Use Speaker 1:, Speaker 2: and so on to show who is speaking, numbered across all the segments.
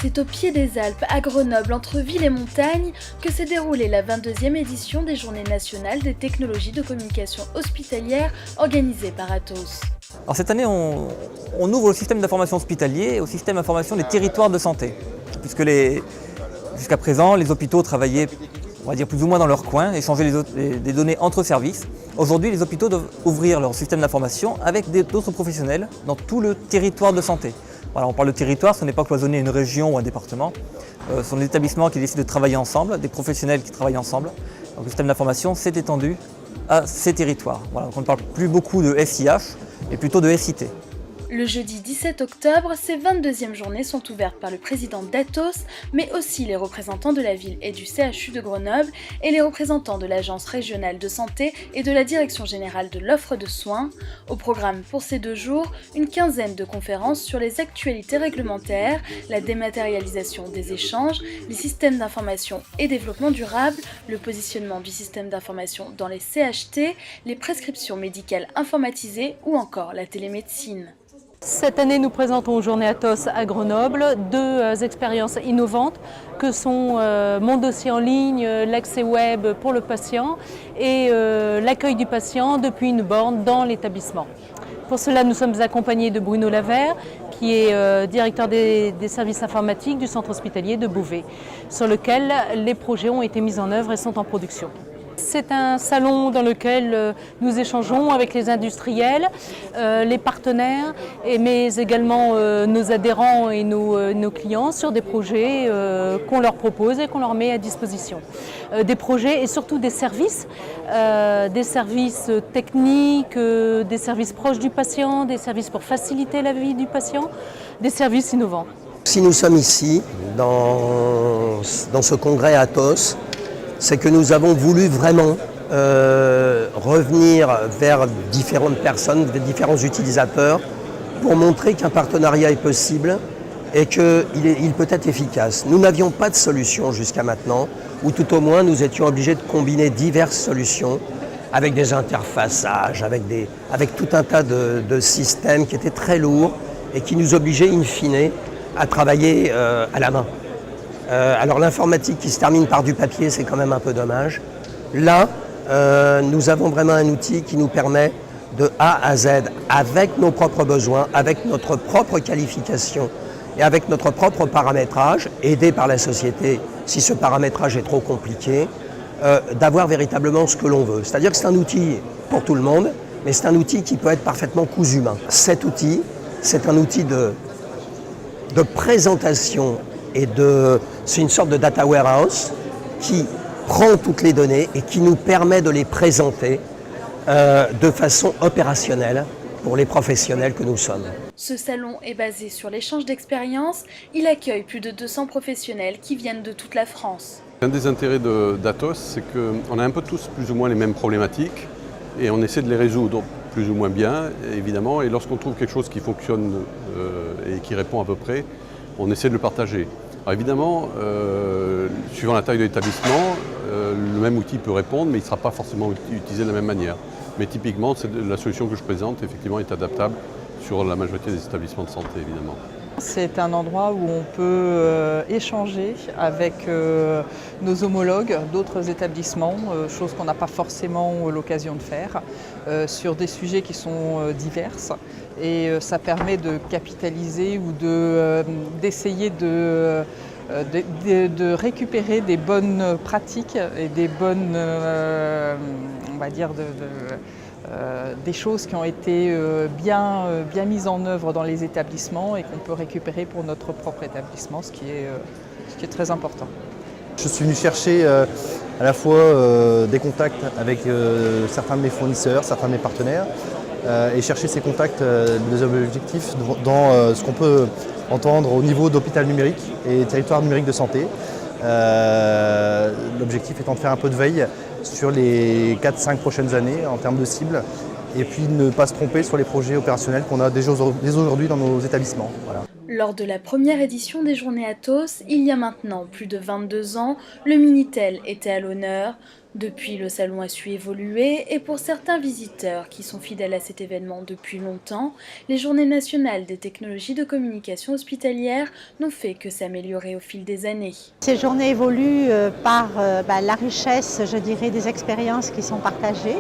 Speaker 1: C'est au pied des Alpes, à Grenoble, entre ville et montagne, que s'est déroulée la 22e édition des Journées nationales des technologies de communication hospitalière organisées par Atos.
Speaker 2: Alors cette année, on ouvre le système d'information hospitalier au système d'information des territoires de santé. Puisque jusqu'à présent, les hôpitaux travaillaient, on va dire, plus ou moins dans leur coin, échanger des données entre services. Aujourd'hui, les hôpitaux doivent ouvrir leur système d'information avec d'autres professionnels dans tout le territoire de santé. Voilà, on parle de territoire, ce n'est pas cloisonné à une région ou un département. Ce sont des établissements qui décident de travailler ensemble, des professionnels qui travaillent ensemble. Donc le système d'information s'est étendu à ces territoires. Voilà, donc on ne parle plus beaucoup de SIH, mais plutôt de SIT.
Speaker 1: Le jeudi 17 octobre, ces 22e journées sont ouvertes par le président d'Atos, mais aussi les représentants de la ville et du CHU de Grenoble et les représentants de l'Agence régionale de santé et de la Direction générale de l'offre de soins. Au programme pour ces 2 jours, une quinzaine de conférences sur les actualités réglementaires, la dématérialisation des échanges, les systèmes d'information et développement durable, le positionnement du système d'information dans les CHT, les prescriptions médicales informatisées ou encore la télémédecine.
Speaker 3: Cette année, nous présentons aux Journées Atos à Grenoble 2 expériences innovantes que sont mon dossier en ligne, l'accès web pour le patient et l'accueil du patient depuis une borne dans l'établissement. Pour cela, nous sommes accompagnés de Bruno Lavert, qui est directeur des services informatiques du centre hospitalier de Beauvais, sur lequel les projets ont été mis en œuvre et sont en production. C'est un salon dans lequel nous échangeons avec les industriels, les partenaires, mais également nos adhérents et nos clients sur des projets qu'on leur propose et qu'on leur met à disposition. Des projets et surtout des services techniques, des services proches du patient, des services pour faciliter la vie du patient, des services innovants.
Speaker 4: Si nous sommes ici, dans ce congrès Atos, c'est que nous avons voulu vraiment revenir vers différentes personnes, différents utilisateurs, pour montrer qu'un partenariat est possible et qu'il peut être efficace. Nous n'avions pas de solution jusqu'à maintenant, ou tout au moins nous étions obligés de combiner diverses solutions avec des interfaçages, avec tout un tas de systèmes qui étaient très lourds et qui nous obligeaient in fine à travailler à la main. Alors l'informatique qui se termine par du papier, c'est quand même un peu dommage. Là, nous avons vraiment un outil qui nous permet de A à Z, avec nos propres besoins, avec notre propre qualification et avec notre propre paramétrage, aidé par la société si ce paramétrage est trop compliqué, d'avoir véritablement ce que l'on veut. C'est-à-dire que c'est un outil pour tout le monde, mais c'est un outil qui peut être parfaitement cousu main. Cet outil, c'est un outil de présentation et c'est une sorte de data warehouse qui prend toutes les données et qui nous permet de les présenter de façon opérationnelle pour les professionnels que nous sommes.
Speaker 1: Ce salon est basé sur l'échange d'expériences. Il accueille plus de 200 professionnels qui viennent de toute la France.
Speaker 5: Un des intérêts d'Atos, c'est qu'on a un peu tous plus ou moins les mêmes problématiques et on essaie de les résoudre plus ou moins bien, évidemment. Et lorsqu'on trouve quelque chose qui fonctionne et qui répond à peu près, on essaie de le partager. Alors évidemment, suivant la taille de l'établissement, le même outil peut répondre, mais il ne sera pas forcément utilisé de la même manière. Mais typiquement, la solution que je présente, effectivement, est adaptable sur la majorité des établissements de santé, évidemment.
Speaker 6: C'est un endroit où on peut échanger avec nos homologues d'autres établissements, chose qu'on n'a pas forcément l'occasion de faire, sur des sujets qui sont divers. Et ça permet de capitaliser ou d'essayer de récupérer des bonnes pratiques et des bonnes, on va dire, des choses qui ont été bien mises en œuvre dans les établissements et qu'on peut récupérer pour notre propre établissement, ce qui est très important.
Speaker 7: Je suis venu chercher à la fois des contacts avec certains de mes fournisseurs, certains de mes partenaires, et chercher ces contacts, des objectifs dans ce qu'on peut entendre au niveau d'hôpital numérique et territoire numérique de santé. L'objectif étant de faire un peu de veille sur les 4-5 prochaines années en termes de cibles et puis ne pas se tromper sur les projets opérationnels qu'on a dès aujourd'hui dans nos établissements. Voilà.
Speaker 1: Lors de la première édition des Journées Atos, il y a maintenant plus de 22 ans, le Minitel était à l'honneur. Depuis, le salon a su évoluer et pour certains visiteurs qui sont fidèles à cet événement depuis longtemps, les Journées nationales des technologies de communication hospitalière n'ont fait que s'améliorer au fil des années.
Speaker 8: Ces journées évoluent par la richesse, je dirais, des expériences qui sont partagées.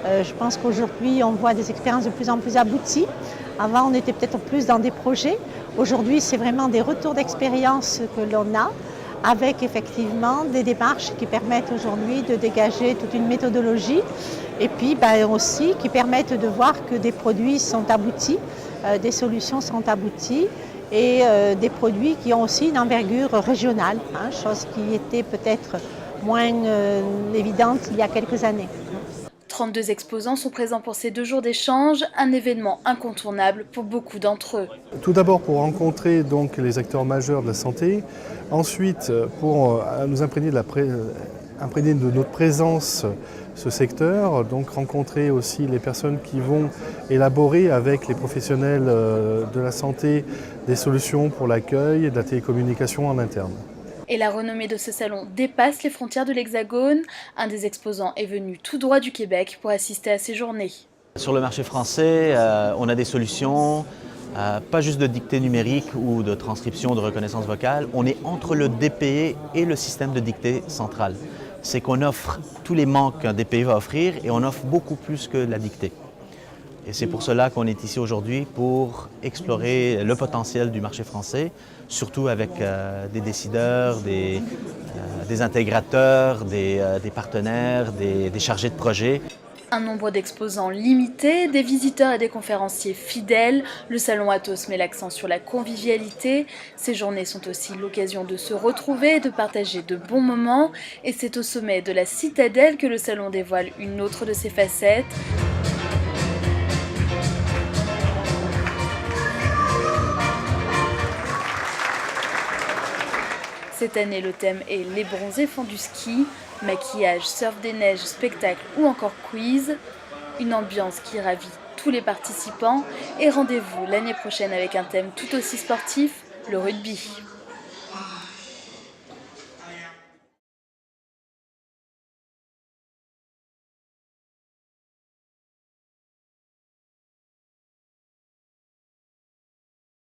Speaker 8: Je pense qu'aujourd'hui, on voit des expériences de plus en plus abouties. Avant, on était peut-être plus dans des projets. Aujourd'hui, c'est vraiment des retours d'expérience que l'on a, avec effectivement des démarches qui permettent aujourd'hui de dégager toute une méthodologie et puis aussi qui permettent de voir que des produits sont aboutis, des solutions sont abouties et des produits qui ont aussi une envergure régionale, chose qui était peut-être moins évidente il y a quelques années.
Speaker 1: 32 exposants sont présents pour ces 2 jours d'échange, un événement incontournable pour beaucoup d'entre eux.
Speaker 9: Tout d'abord pour rencontrer donc les acteurs majeurs de la santé, ensuite pour nous imprégner de notre présence ce secteur, donc rencontrer aussi les personnes qui vont élaborer avec les professionnels de la santé des solutions pour l'accueil et de la télécommunication en interne.
Speaker 1: Et la renommée de ce salon dépasse les frontières de l'Hexagone. Un des exposants est venu tout droit du Québec pour assister à ces journées.
Speaker 10: Sur le marché français, on a des solutions, pas juste de dictée numérique ou de transcription de reconnaissance vocale. On est entre le DPE et le système de dictée centrale. C'est qu'on offre tous les manques qu'un DPE va offrir et on offre beaucoup plus que la dictée. Et c'est pour cela qu'on est ici aujourd'hui, pour explorer le potentiel du marché français, surtout avec des décideurs, des intégrateurs, des partenaires, des chargés de projet.
Speaker 1: Un nombre d'exposants limité, des visiteurs et des conférenciers fidèles, le salon Atos met l'accent sur la convivialité. Ces journées sont aussi l'occasion de se retrouver et de partager de bons moments. Et c'est au sommet de la citadelle que le salon dévoile une autre de ses facettes. Cette année, le thème est « Les bronzés font du ski », maquillage, surf des neiges, spectacle ou encore quiz. Une ambiance qui ravit tous les participants et rendez-vous l'année prochaine avec un thème tout aussi sportif, le rugby.